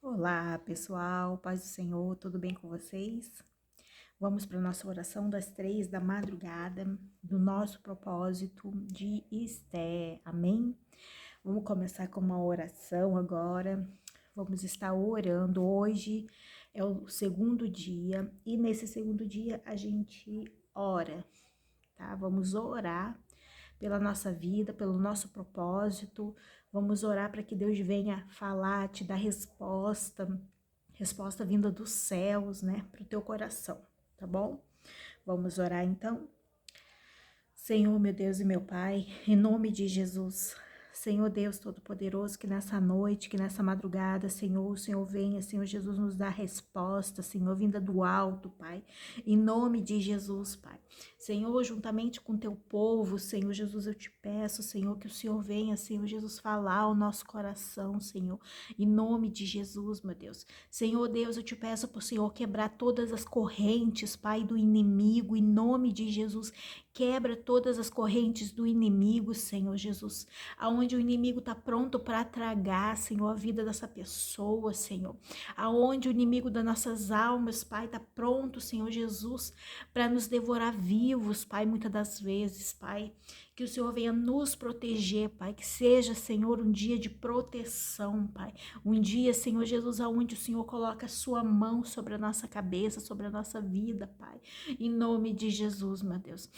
Olá, pessoal, paz do Senhor, tudo bem com vocês? Vamos para a nossa oração das 3 da madrugada, do nosso propósito de Esté, amém? Vamos começar com uma oração agora, vamos estar orando. Hoje é o segundo dia e nesse segundo dia a gente ora, tá? Vamos orar pela nossa vida, pelo nosso propósito. Vamos orar para que Deus venha falar, te dar resposta vinda dos céus, né, para o teu coração, tá bom? Vamos orar então? Senhor, meu Deus e meu Pai, em nome de Jesus, Senhor Deus Todo-Poderoso, que nessa noite, que nessa madrugada, Senhor, o Senhor venha, Senhor Jesus, nos dar resposta, Senhor, vinda do alto, Pai, em nome de Jesus, Pai. Senhor, juntamente com teu povo, Senhor Jesus, eu te peço, Senhor, que o Senhor venha, Senhor Jesus, falar ao nosso coração, Senhor, em nome de Jesus, meu Deus. Senhor Deus, eu te peço por Senhor quebrar todas as correntes, Pai, do inimigo, em nome de Jesus. Quebra todas as correntes do inimigo, Senhor Jesus, aonde o inimigo está pronto para tragar, Senhor, a vida dessa pessoa, Senhor, aonde o inimigo das nossas almas, Pai, está pronto, Senhor Jesus, para nos devorar vivos, Pai, muitas das vezes, Pai, que o Senhor venha nos proteger, Pai, que seja, Senhor, um dia de proteção, Pai, um dia, Senhor Jesus, aonde o Senhor coloca a sua mão sobre a nossa cabeça, sobre a nossa vida, Pai, em nome de Jesus, meu Deus.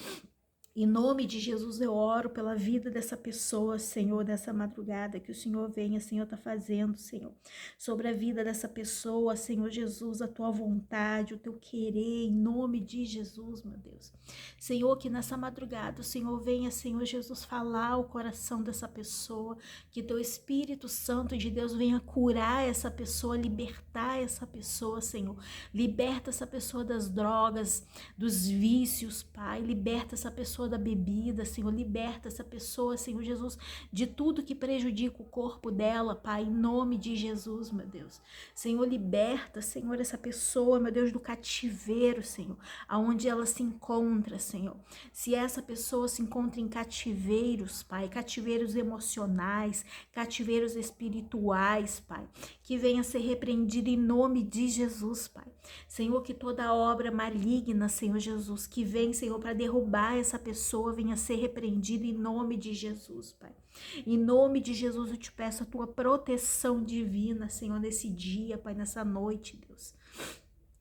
Em nome de Jesus eu oro pela vida dessa pessoa, Senhor, dessa madrugada, que o Senhor venha, Senhor, está fazendo, Senhor, sobre a vida dessa pessoa, Senhor Jesus, a tua vontade, o teu querer, em nome de Jesus, meu Deus. Senhor, que nessa madrugada o Senhor venha, Senhor Jesus, falar o coração dessa pessoa, que teu Espírito Santo de Deus venha curar essa pessoa, libertar essa pessoa, Senhor. Liberta essa pessoa das drogas, dos vícios, Pai, liberta essa pessoa da bebida, Senhor, liberta essa pessoa, Senhor Jesus, de tudo que prejudica o corpo dela, Pai, em nome de Jesus, meu Deus. Senhor, liberta, Senhor, essa pessoa, meu Deus, do cativeiro, Senhor, aonde ela se encontra, Senhor. Se essa pessoa se encontra em cativeiros, Pai, cativeiros emocionais, cativeiros espirituais, Pai, que venha ser repreendida em nome de Jesus, Pai. Senhor, que toda obra maligna, Senhor Jesus, que vem, Senhor, para derrubar essa pessoa, venha ser repreendida em nome de Jesus, Pai. Em nome de Jesus, eu te peço a tua proteção divina, Senhor, nesse dia, Pai, nessa noite, Deus.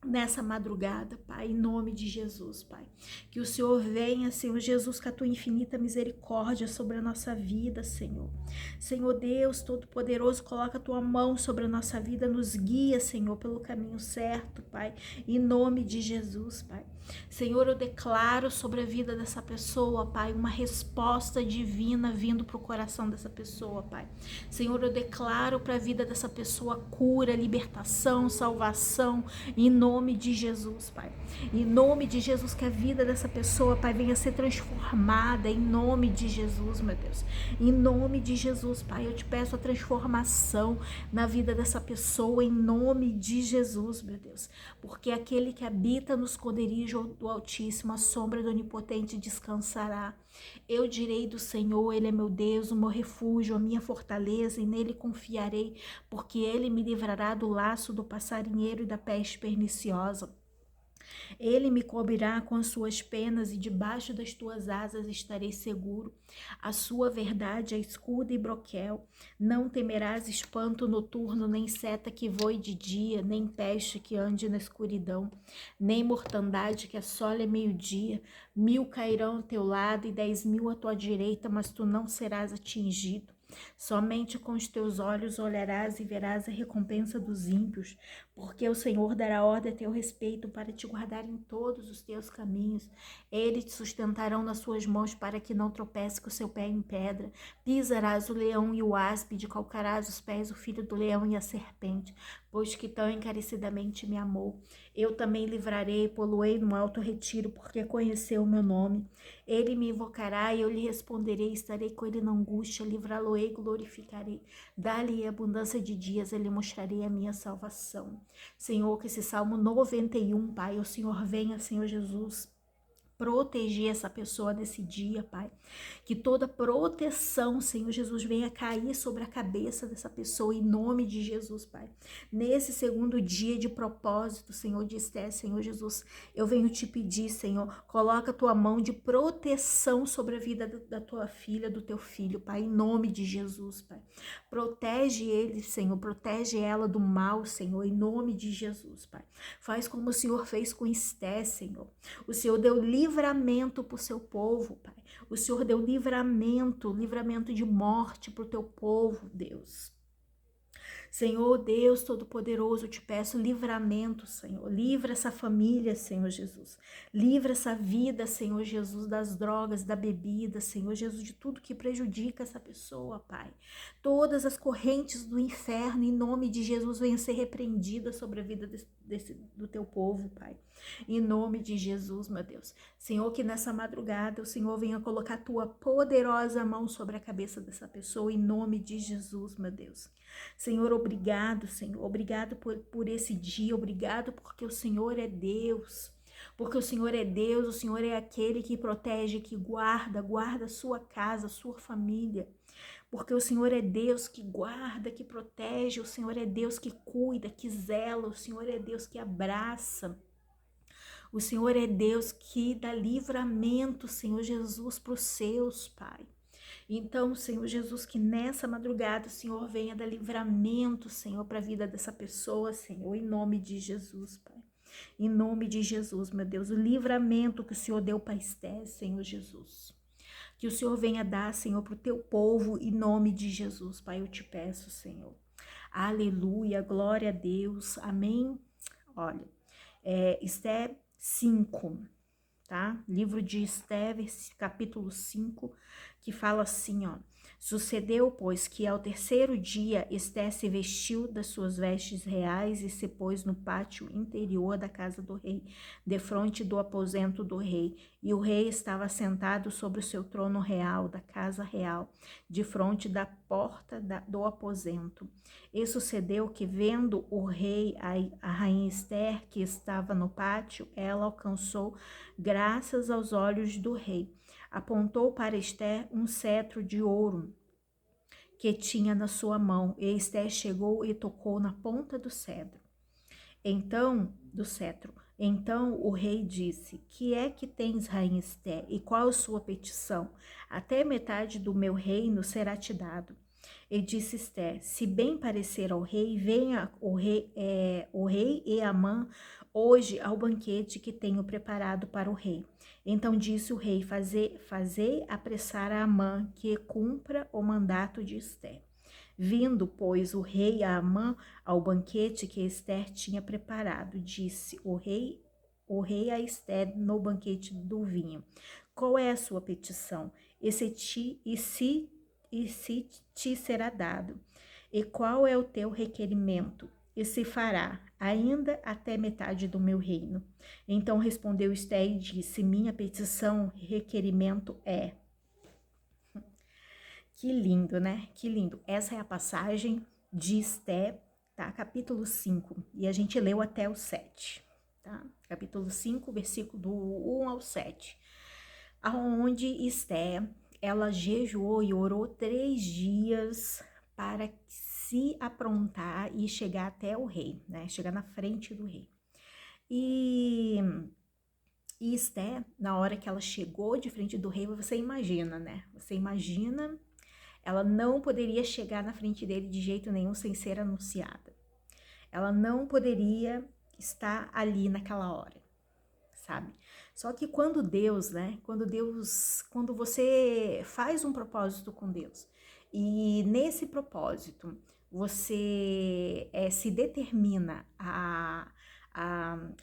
Nessa madrugada, Pai, em nome de Jesus, Pai. Que o Senhor venha, Senhor Jesus, com a tua infinita misericórdia sobre a nossa vida, Senhor. Senhor Deus Todo-Poderoso, coloca a tua mão sobre a nossa vida, nos guia, Senhor, pelo caminho certo, Pai, em nome de Jesus, Pai. Senhor, eu declaro sobre a vida dessa pessoa, Pai, uma resposta divina vindo para o coração dessa pessoa, Pai. Senhor, eu declaro para a vida dessa pessoa cura, libertação, salvação, em nome de Jesus, Pai. Em nome de Jesus, que a vida dessa pessoa, Pai, venha ser transformada, em nome de Jesus, meu Deus. Em nome de Jesus, Pai, eu te peço a transformação na vida dessa pessoa, em nome de Jesus, meu Deus. Porque aquele que habita no esconderijo do Altíssimo, a sombra do Onipotente descansará. Eu direi do Senhor, Ele é meu Deus, o meu refúgio, a minha fortaleza, e nele confiarei, porque Ele me livrará do laço do passarinheiro e da peste perniciosa. Ele me cobrirá com as suas penas e debaixo das tuas asas estarei seguro. A sua verdade é escudo e broquel. Não temerás espanto noturno, nem seta que voe de dia, nem peste que ande na escuridão, nem mortandade que assole meio-dia. 1000 cairão ao teu lado e 10.000 à tua direita, mas tu não serás atingido. Somente com os teus olhos olharás e verás a recompensa dos ímpios, porque o Senhor dará ordem a teu respeito para te guardar em todos os teus caminhos. Eles te sustentarão nas suas mãos para que não tropece com o seu pé em pedra. Pisarás o leão e o áspide, calcarás os pés o filho do leão e a serpente, pois que tão encarecidamente me amou. Eu também livrarei e poloei no alto retiro, porque conheceu o meu nome. Ele me invocará e eu lhe responderei, estarei com ele na angústia, livrá-lo-ei e glorificarei. Dá-lhe abundância de dias, ele mostrarei a minha salvação. Senhor, que esse Salmo 91, Pai, o Senhor venha, Senhor Jesus, proteger essa pessoa nesse dia, Pai. Que toda proteção, Senhor Jesus, venha cair sobre a cabeça dessa pessoa, em nome de Jesus, Pai. Nesse segundo dia de propósito, Senhor, de Esté, Senhor Jesus, eu venho te pedir, Senhor, coloca a tua mão de proteção sobre a vida da tua filha, do teu filho, Pai, em nome de Jesus, Pai. Protege ele, Senhor, protege ela do mal, Senhor, em nome de Jesus, Pai. Faz como o Senhor fez com Esté, Senhor. O Senhor deu livramento para o seu povo, Pai. O Senhor deu livramento de morte para o teu povo, Deus. Senhor Deus Todo-Poderoso, eu te peço livramento, Senhor. Livra essa família, Senhor Jesus. Livra essa vida, Senhor Jesus, das drogas, da bebida, Senhor Jesus, de tudo que prejudica essa pessoa, Pai. Todas as correntes do inferno, em nome de Jesus, venham ser repreendidas sobre a vida do teu povo, Pai. Em nome de Jesus, meu Deus. Senhor, que nessa madrugada o Senhor venha colocar a tua poderosa mão sobre a cabeça dessa pessoa, em nome de Jesus, meu Deus. Senhor, obrigado, Senhor. Obrigado por esse dia, obrigado porque o Senhor é Deus. Porque o Senhor é Deus, o Senhor é aquele que protege, que guarda a sua casa, a sua família. Porque o Senhor é Deus que guarda, que protege, o Senhor é Deus que cuida, que zela, o Senhor é Deus que abraça. O Senhor é Deus que dá livramento, Senhor Jesus, para os seus, Pai. Então, Senhor Jesus, que nessa madrugada o Senhor venha dar livramento, Senhor, para a vida dessa pessoa, Senhor, em nome de Jesus, Pai. Em nome de Jesus, meu Deus, o livramento que o Senhor deu para Esté, Senhor Jesus. Que o Senhor venha dar, Senhor, para o teu povo, em nome de Jesus, Pai, eu te peço, Senhor. Aleluia, glória a Deus, amém. Olha, Esté 5, tá? Livro de Esté, capítulo 5, que fala assim, ó. Sucedeu, pois, que ao terceiro dia Esté se vestiu das suas vestes reais e se pôs no pátio interior da casa do rei, defronte do aposento do rei. E o rei estava sentado sobre o seu trono real, da casa real, defronte da porta do aposento. E sucedeu que, vendo o rei a rainha Esther, que estava no pátio, ela alcançou graças aos olhos do rei. Apontou para Esther um cetro de ouro que tinha na sua mão, e Esther chegou e tocou na ponta do cetro. Então o rei disse: Que é que tens, rainha Esther, e qual a sua petição? Até metade do meu reino será te dado. E disse Esther: Se bem parecer ao rei, venha o rei e Amã hoje ao banquete que tenho preparado para o rei. Então disse o rei: Fazei apressar a Amã, que cumpra o mandato de Esther. Vindo, pois, o rei a Amã ao banquete que Esther tinha preparado, disse o rei a Esther no banquete do vinho: Qual é a sua petição? E se te será dado? E qual é o teu requerimento? E se fará, ainda até metade do meu reino. Então respondeu Esther e disse: Minha petição, requerimento é... Que lindo, né? Que lindo. Essa é a passagem de Esther, tá? Capítulo 5. E a gente leu até o 7, tá? Capítulo 5, versículo do 1 ao 7. Onde Esther, ela jejuou e orou 3 dias para se aprontar e chegar até o rei, né? Chegar na frente do rei. E Esther, na hora que ela chegou de frente do rei, você imagina, né? Você imagina, ela não poderia chegar na frente dele de jeito nenhum sem ser anunciada. Ela não poderia estar ali naquela hora, sabe? Só que quando Deus, né? Quando você faz um propósito com Deus e nesse propósito você se determina a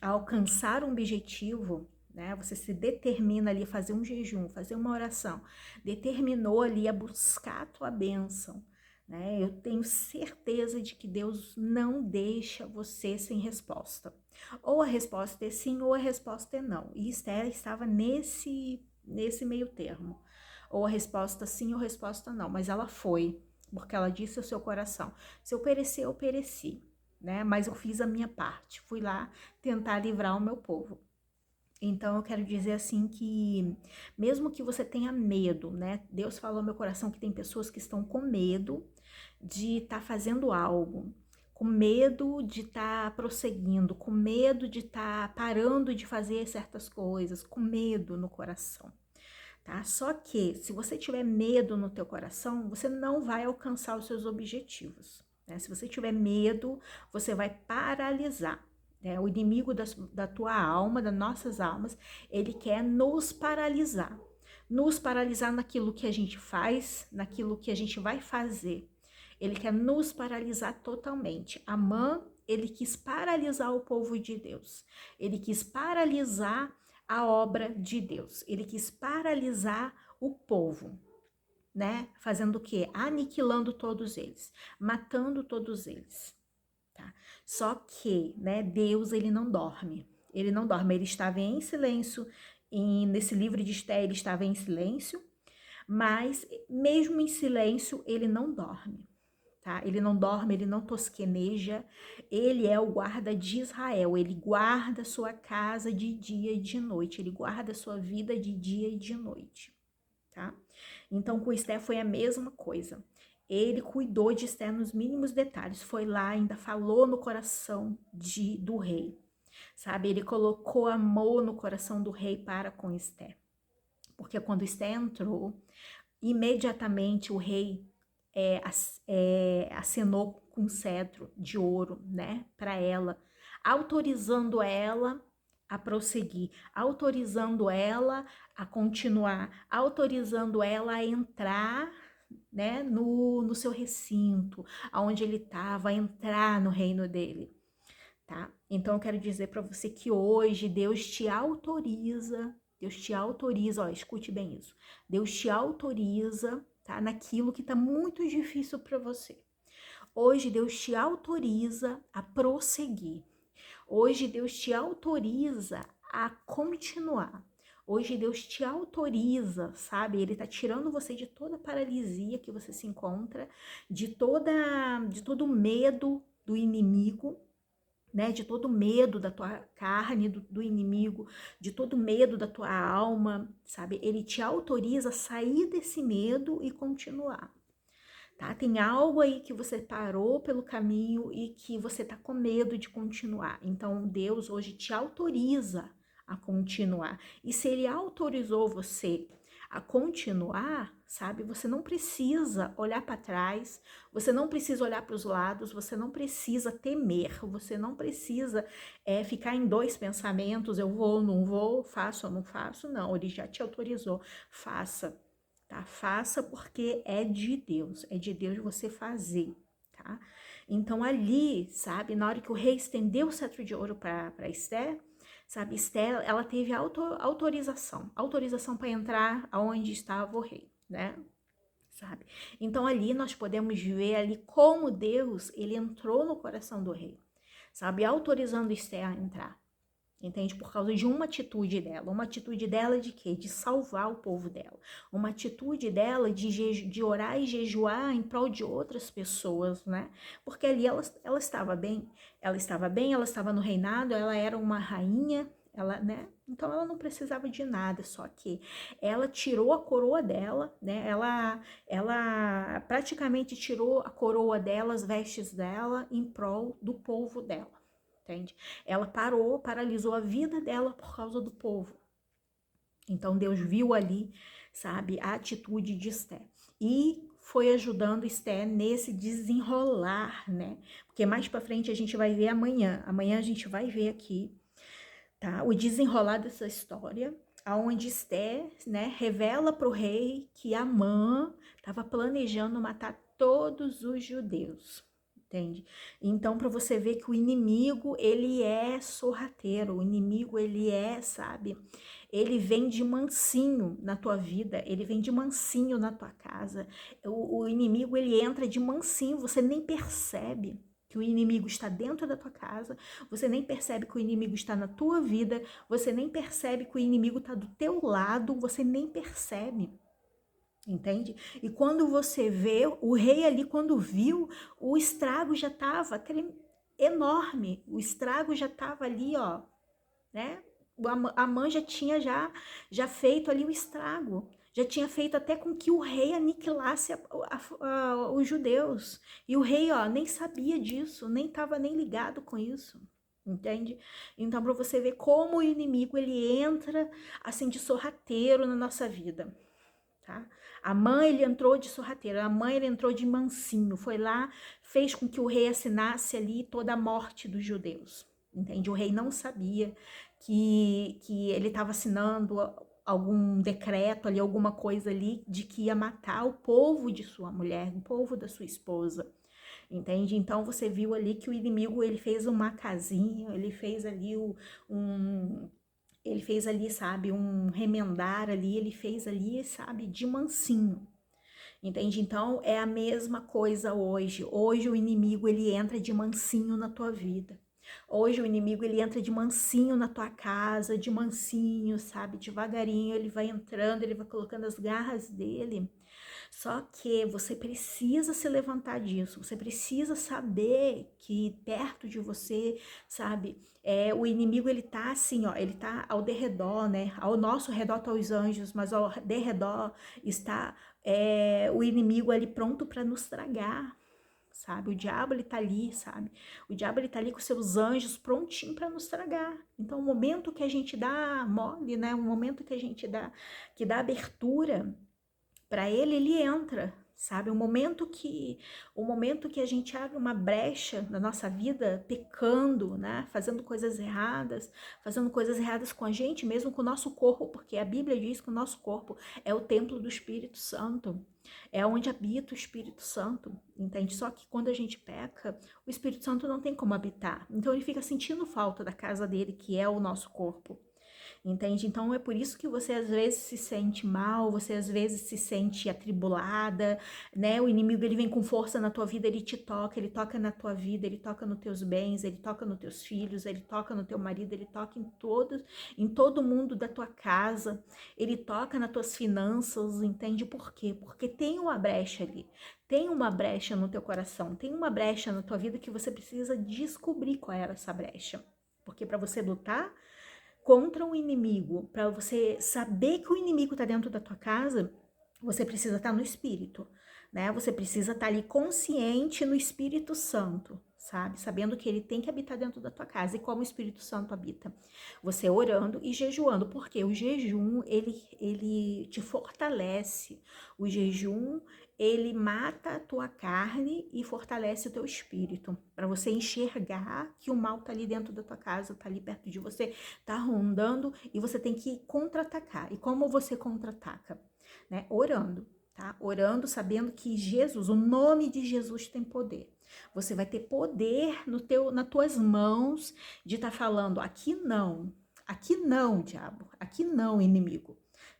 alcançar um objetivo, né? Você se determina ali a fazer um jejum, fazer uma oração, determinou ali a buscar a tua bênção, né? Eu tenho certeza de que Deus não deixa você sem resposta. Ou a resposta é sim, ou a resposta é não. E Esther estava nesse meio termo. Ou a resposta sim, ou a resposta não. Mas ela foi, porque ela disse ao seu coração: se eu perecer, eu pereci, né? Mas eu fiz a minha parte. Fui lá tentar livrar o meu povo. Então eu quero dizer assim que mesmo que você tenha medo, né? Deus falou no meu coração que tem pessoas que estão com medo de estar fazendo algo, com medo de estar prosseguindo, com medo de estar parando de fazer certas coisas, com medo no coração, tá? Só que se você tiver medo no teu coração, você não vai alcançar os seus objetivos, né? Se você tiver medo, você vai paralisar. O inimigo da tua alma, das nossas almas, ele quer nos paralisar naquilo que a gente faz, naquilo que a gente vai fazer. Ele quer nos paralisar totalmente. Amã, ele quis paralisar o povo de Deus. Ele quis paralisar a obra de Deus. Ele quis paralisar o povo, né? Fazendo o quê? Aniquilando todos eles, matando todos eles. Tá? Só que, né, Deus, ele não dorme. Ele não dorme, ele estava em silêncio, nesse livro de Esté ele estava em silêncio, mas mesmo em silêncio ele não dorme, tá? Ele não dorme, ele não tosqueneja, ele é o guarda de Israel, ele guarda sua casa de dia e de noite, ele guarda sua vida de dia e de noite, tá? Então com Esté foi a mesma coisa. Ele cuidou de Esté nos mínimos detalhes, foi lá, ainda falou no coração do rei, sabe? Ele colocou amor no coração do rei para com Esté, porque quando Esté entrou, imediatamente o rei acenou com um cetro de ouro, né, para ela, autorizando ela a prosseguir, autorizando ela a continuar, autorizando ela a entrar, né, no seu recinto, aonde ele estava, a entrar no reino dele, tá? Então eu quero dizer para você que hoje Deus te autoriza, ó, escute bem isso. Deus te autoriza, tá, naquilo que tá muito difícil para você. Hoje Deus te autoriza a prosseguir. Hoje Deus te autoriza a continuar. Hoje Deus te autoriza, sabe? Ele tá tirando você de toda a paralisia que você se encontra, de todo medo do inimigo, né? De todo medo da tua carne, do inimigo, de todo medo da tua alma, sabe? Ele te autoriza a sair desse medo e continuar. Tá? Tem algo aí que você parou pelo caminho e que você tá com medo de continuar. Então Deus hoje te autoriza a continuar. E se ele autorizou você a continuar, sabe? Você não precisa olhar para trás, você não precisa olhar para os lados, você não precisa temer, você não precisa ficar em dois pensamentos, eu vou, não vou, faço ou não faço. Não, ele já te autorizou, faça. Tá? Faça porque é de Deus você fazer, tá? Então ali, sabe, na hora que o rei estendeu o cetro de ouro para Esté, sabe, Esté, ela teve autorização para entrar aonde estava o rei, né? Sabe? Então ali nós podemos ver ali como Deus, ele entrou no coração do rei, sabe, autorizando Esté a entrar. Entende? Por causa de uma atitude dela. Uma atitude dela de quê? De salvar o povo dela. Uma atitude dela de orar e jejuar em prol de outras pessoas, né? Porque ali ela estava bem. Ela estava no reinado, ela era uma rainha, né? Então ela não precisava de nada, só que ela tirou a coroa dela, né? Ela praticamente tirou a coroa dela, as vestes dela, em prol do povo dela. Entende? Ela paralisou a vida dela por causa do povo. Então Deus viu ali, sabe, a atitude de Esté e foi ajudando Esté nesse desenrolar, né? Porque mais para frente a gente vai ver amanhã a gente vai ver aqui, tá? O desenrolar dessa história, aonde Esté, né, revela para o rei que Amã estava planejando matar todos os judeus. Entende? Então, para você ver que o inimigo, ele é sorrateiro, o inimigo, ele sabe, ele vem de mansinho na tua vida, ele vem de mansinho na tua casa, o inimigo, ele entra de mansinho, você nem percebe que o inimigo está dentro da tua casa, você nem percebe que o inimigo está na tua vida, você nem percebe que o inimigo está do teu lado, você nem percebe. Entende? E quando você vê, o rei ali, quando viu, o estrago já estava enorme. O estrago já estava ali, ó, né? Amã já tinha já feito ali o estrago, já tinha feito até com que o rei aniquilasse os judeus. E o rei, ó, nem sabia disso, nem estava nem ligado com isso. Entende? Então, para você ver como o inimigo ele entra assim de sorrateiro na nossa vida, tá? A mãe ele entrou de sorrateiro, a mãe ele entrou de mansinho, foi lá, fez com que o rei assinasse ali toda a morte dos judeus, entende? O rei não sabia que ele estava assinando algum decreto ali, alguma coisa ali de que ia matar o povo de sua mulher, o povo da sua esposa. Entende? Então você viu ali que o inimigo ele fez uma casinha, ele fez ali um, ele fez ali, sabe, um remendar ali, ele fez ali, sabe, de mansinho. Entende? Então é a mesma coisa hoje. Hoje o inimigo ele entra de mansinho na tua vida. Hoje o inimigo ele entra de mansinho na tua casa, de mansinho, sabe? Devagarinho ele vai entrando, ele vai colocando as garras dele. Só que você precisa se levantar disso, você precisa saber que perto de você, sabe, o inimigo ele tá assim, ó, ele tá ao derredor, né? Ao nosso redor tá os anjos, mas ao derredor está o inimigo ali pronto para nos tragar. Sabe, o diabo ele tá ali, sabe? O diabo ele tá ali com seus anjos prontinho para nos tragar. Então, o momento que a gente dá mole, né? O momento que a gente dá abertura para ele, ele entra, sabe? O momento que a gente abre uma brecha na nossa vida, pecando, né? Fazendo coisas erradas com a gente, mesmo com o nosso corpo, porque a Bíblia diz que o nosso corpo é o templo do Espírito Santo. É onde habita o Espírito Santo, entende? Só que quando a gente peca, o Espírito Santo não tem como habitar. Então ele fica sentindo falta da casa dele, que é o nosso corpo. Entende? Então é por isso que você às vezes se sente mal, você às vezes se sente atribulada, né? O inimigo ele vem com força na tua vida, ele toca na tua vida, ele toca nos teus bens, ele toca nos teus filhos, ele toca no teu marido, ele toca em todo mundo da tua casa, ele toca nas tuas finanças, entende por quê? Porque tem uma brecha ali. Tem uma brecha no teu coração, tem uma brecha na tua vida que você precisa descobrir qual era essa brecha. Porque para você lutar contra um inimigo, para você saber que o inimigo está dentro da tua casa, você precisa estar no Espírito, né? Você precisa estar ali consciente no Espírito Santo, sabe? Sabendo que ele tem que habitar dentro da tua casa. E como o Espírito Santo habita? Você orando e jejuando, porque o jejum, ele te fortalece. O jejum, ele mata a tua carne e fortalece o teu espírito, para você enxergar que o mal tá ali dentro da tua casa, tá ali perto de você, tá rondando e você tem que contra-atacar. E como você contra-ataca? Né? Orando, tá? Orando, sabendo que Jesus, o nome de Jesus tem poder. Você vai ter poder nas tuas mãos de estar falando, aqui não, diabo, aqui não, inimigo.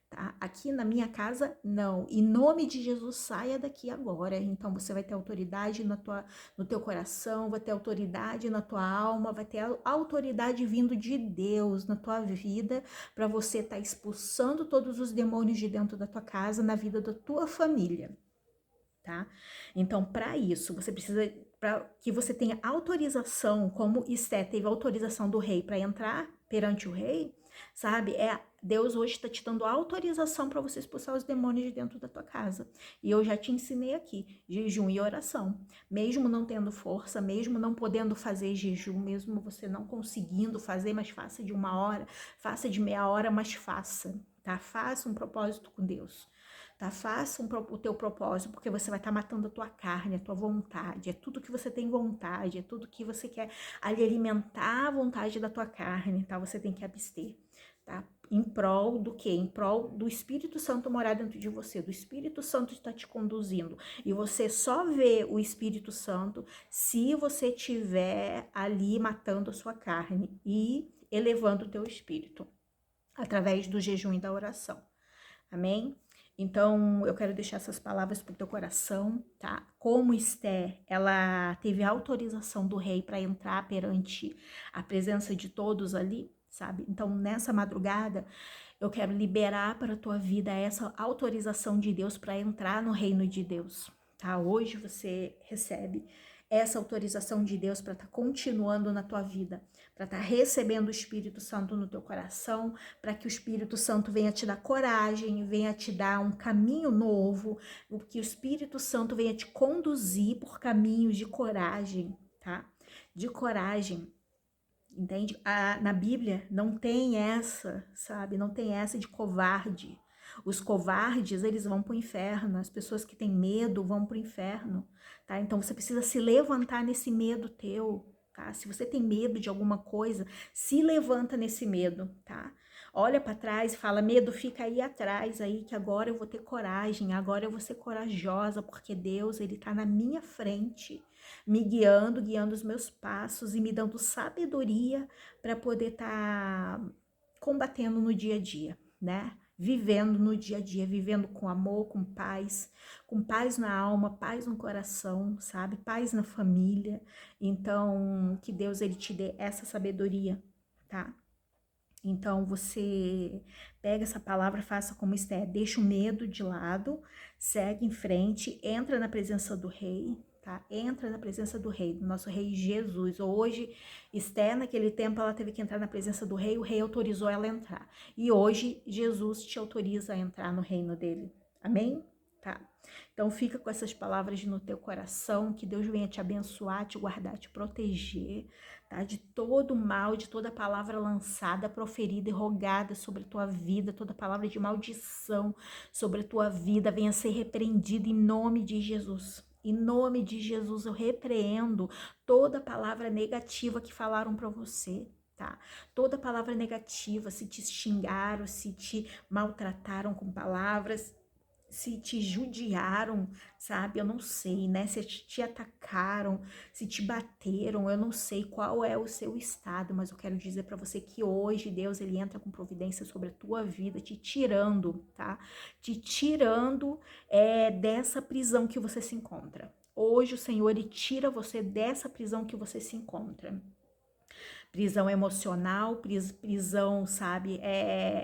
Tá? Aqui na minha casa, não. Em nome de Jesus, saia daqui agora. Então você vai ter autoridade no teu coração, vai ter autoridade na tua alma, vai ter autoridade vindo de Deus na tua vida, para você estar expulsando todos os demônios de dentro da tua casa, na vida da tua família. Tá? Então, para isso, você precisa, para que você tenha autorização, como Esté teve autorização do rei para entrar perante o rei, sabe? Deus hoje está te dando autorização para você expulsar os demônios de dentro da tua casa. E eu já te ensinei aqui, jejum e oração. Mesmo não tendo força, mesmo não podendo fazer jejum, mesmo você não conseguindo fazer, mas faça de 1 hora, faça de meia hora, mas faça, tá? Faça um propósito com Deus. Tá? Faça o teu propósito, porque você vai estar matando a tua carne, a tua vontade, é tudo que você tem vontade, é tudo que você quer ali alimentar a vontade da tua carne, tá? Você tem que abster, tá? Em prol do quê? Em prol do Espírito Santo morar dentro de você, do Espírito Santo está te conduzindo. E você só vê o Espírito Santo se você estiver ali matando a sua carne e elevando o teu espírito, através do jejum e da oração. Amém? Então, eu quero deixar essas palavras para o teu coração, tá? Como Esther, ela teve autorização do rei para entrar perante a presença de todos ali, sabe? Então, nessa madrugada, eu quero liberar para a tua vida essa autorização de Deus para entrar no reino de Deus, tá? Hoje você recebe essa autorização de Deus para estar continuando na tua vida, para estar recebendo o Espírito Santo no teu coração, para que o Espírito Santo venha te dar coragem, venha te dar um caminho novo, que o Espírito Santo venha te conduzir por caminhos de coragem, tá? De coragem. Entende? Na Bíblia não tem essa, sabe? Não tem essa de covarde. Os covardes, eles vão para o inferno. As pessoas que têm medo vão para o inferno, tá? Então você precisa se levantar nesse medo teu, tá? Se você tem medo de alguma coisa, se levanta nesse medo, tá? Olha para trás e fala: medo, fica aí atrás aí, que agora eu vou ter coragem, agora eu vou ser corajosa, porque Deus, ele tá na minha frente, me guiando, guiando os meus passos e me dando sabedoria para poder estar combatendo no dia a dia, né? Vivendo no dia a dia, vivendo com amor, com paz na alma, paz no coração, sabe? Paz na família. Então, que Deus, ele te dê essa sabedoria, tá? Então, você pega essa palavra, faça como Esther, deixa o medo de lado, segue em frente, entra na presença do rei, tá? Entra na presença do rei, do nosso rei Jesus. Hoje, Esther, naquele tempo, ela teve que entrar na presença do rei, o rei autorizou ela a entrar. E hoje, Jesus te autoriza a entrar no reino dele. Amém? Tá. Então, fica com essas palavras no teu coração, que Deus venha te abençoar, te guardar, te proteger, tá? De todo mal, de toda palavra lançada, proferida e rogada sobre a tua vida, toda palavra de maldição sobre a tua vida, venha ser repreendida em nome de Jesus. Em nome de Jesus, eu repreendo toda palavra negativa que falaram para você, tá? Toda palavra negativa, se te xingaram, se te maltrataram com palavras, se te judiaram, sabe? Eu não sei, né? Se te atacaram, se te bateram, eu não sei qual é o seu estado, mas eu quero dizer para você que hoje Deus, ele entra com providência sobre a tua vida, te tirando, tá? Te tirando dessa prisão que você se encontra. Hoje o Senhor, ele tira você dessa prisão que você se encontra. Prisão emocional, prisão, sabe,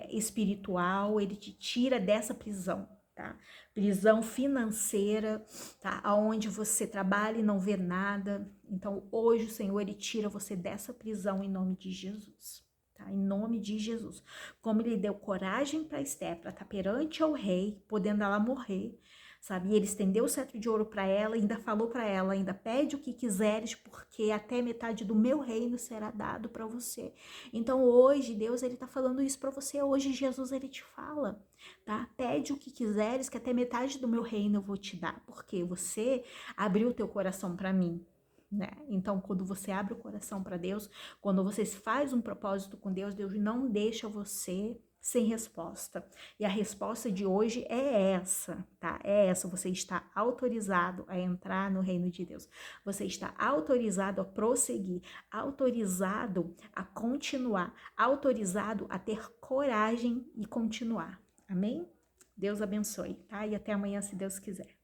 espiritual, ele te tira dessa prisão, tá? Prisão financeira, tá? Aonde você trabalha e não vê nada. Então, hoje o Senhor, ele tira você dessa prisão em nome de Jesus. Tá? Em nome de Jesus. Como ele deu coragem para Esther, para estar perante ao rei, podendo ela morrer, sabe? E ele estendeu o cetro de ouro para ela, ainda falou para ela, ainda pede o que quiseres, porque até metade do meu reino será dado para você. Então hoje Deus, ele tá falando isso para você. Hoje Jesus, ele te fala, tá? Pede o que quiseres, que até metade do meu reino eu vou te dar, porque você abriu o teu coração para mim. Né? Então, quando você abre o coração para Deus, quando você faz um propósito com Deus, Deus não deixa você sem resposta. E a resposta de hoje é essa, tá? É essa. Você está autorizado a entrar no reino de Deus. Você está autorizado a prosseguir, autorizado a continuar, autorizado a ter coragem e continuar. Amém? Deus abençoe, tá? E até amanhã, se Deus quiser.